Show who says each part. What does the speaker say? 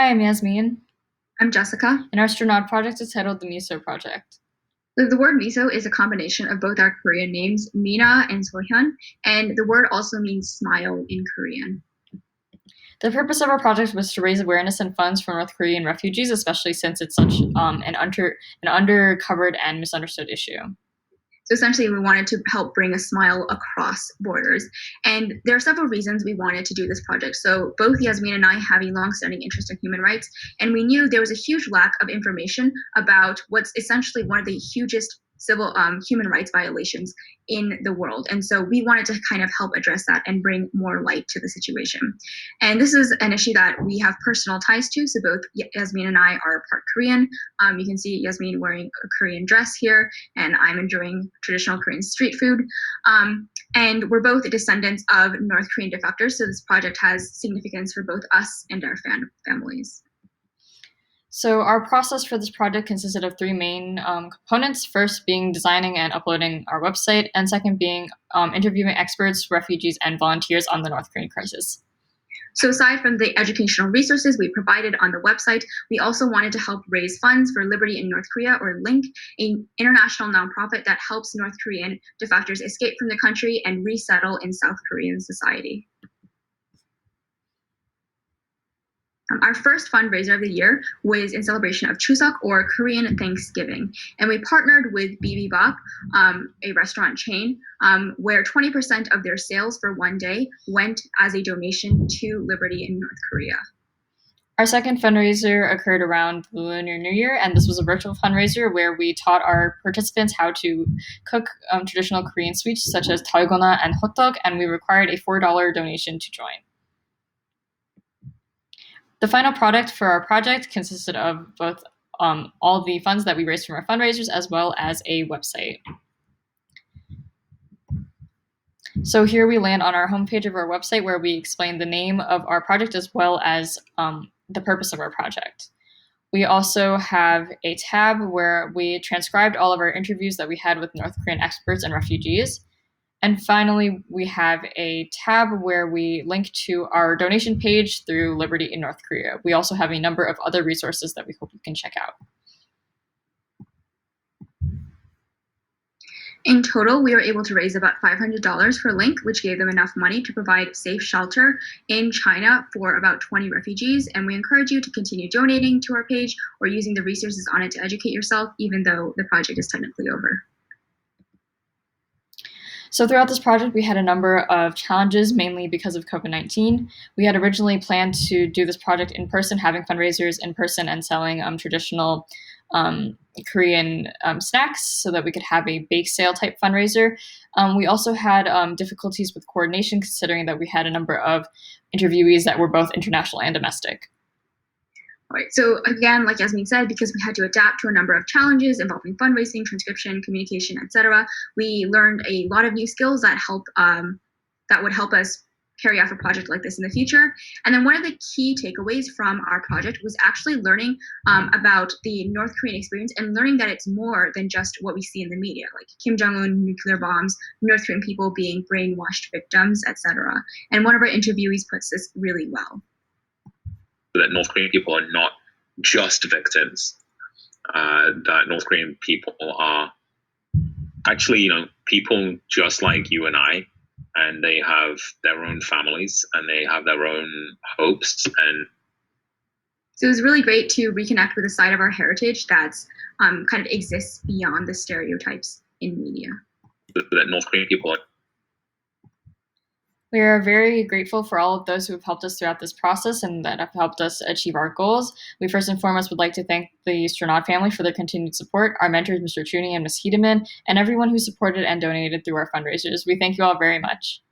Speaker 1: Hi, I'm Yasmine,
Speaker 2: I'm Jessica.
Speaker 1: and our Strnad project is titled the MISO project.
Speaker 2: The word miso is a combination of both our Korean names, Mina and Sohyun, and the word also means smile in Korean.
Speaker 1: The purpose of our project was to raise awareness and funds for North Korean refugees, especially since it's such an undercovered and misunderstood issue.
Speaker 2: So essentially, we wanted to help bring a smile across borders. And there are several reasons we wanted to do this project. So both Yasmin and I have a longstanding interest in human rights, and we knew there was a huge lack of information about what's essentially one of the hugest civil human rights violations in the world. And so we wanted to kind of help address that and bring more light to the situation. And this is an issue that we have personal ties to. So both Yasmin and I are part Korean. You can see Yasmin wearing a Korean dress here, and I'm enjoying traditional Korean street food. And we're both descendants of North Korean defectors, so this project has significance for both us and our families.
Speaker 1: So our process for this project consisted of three main components. First being designing and uploading our website, and second being interviewing experts, refugees, and volunteers on the North Korean crisis.
Speaker 2: So aside from the educational resources we provided on the website, we also wanted to help raise funds for Liberty in North Korea, or LINK, an international nonprofit that helps North Korean defectors escape from the country and resettle in South Korean society. Our first fundraiser of the year was in celebration of Chuseok, or Korean Thanksgiving. And we partnered with Bibimbap, a restaurant chain, where 20% of their sales for one day went as a donation to Liberty in North Korea.
Speaker 1: Our second fundraiser occurred around the Lunar New Year, and this was a virtual fundraiser where we taught our participants how to cook traditional Korean sweets such as dalgona and hotdog, and we required a $4 donation to join. The final product for our project consisted of both all the funds that we raised from our fundraisers as well as a website. So here we land on our homepage of our website where we explain the name of our project as well as the purpose of our project. We also have a tab where we transcribed all of our interviews that we had with North Korean experts and refugees. And finally, we have a tab where we link to our donation page through Liberty in North Korea. We also have a number of other resources that we hope you can check out.
Speaker 2: In total, we were able to raise about $500 for LINK, which gave them enough money to provide safe shelter in China for about 20 refugees. And we encourage you to continue donating to our page or using the resources on it to educate yourself, even though the project is technically over.
Speaker 1: So throughout this project, we had a number of challenges, mainly because of COVID-19. We had originally planned to do this project in person, having fundraisers in person and selling traditional Korean snacks so that we could have a bake sale type fundraiser. We also had difficulties with coordination, considering that we had a number of interviewees that were both international and domestic.
Speaker 2: All right, so again, like Yasmine said, because we had to adapt to a number of challenges involving fundraising, transcription, communication, etc., we learned a lot of new skills that would help us carry out a project like this in the future. And then one of the key takeaways from our project was actually learning about the North Korean experience and learning that it's more than just what we see in the media, like Kim Jong-un, nuclear bombs, North Korean people being brainwashed victims, etc. And one of our interviewees puts this really well.
Speaker 3: That North Korean people are not just victims. That North Korean people are actually, people just like you and I, and they have their own families and they have their own hopes. And
Speaker 2: so it was really great to reconnect with a side of our heritage that's kind of exists beyond the stereotypes in media.
Speaker 3: That North Korean people are.
Speaker 1: We are very grateful for all of those who have helped us throughout this process and that have helped us achieve our goals. We first and foremost would like to thank the Strnad family for their continued support, our mentors, Mr. Chuni and Ms. Hedeman, and everyone who supported and donated through our fundraisers. We thank you all very much.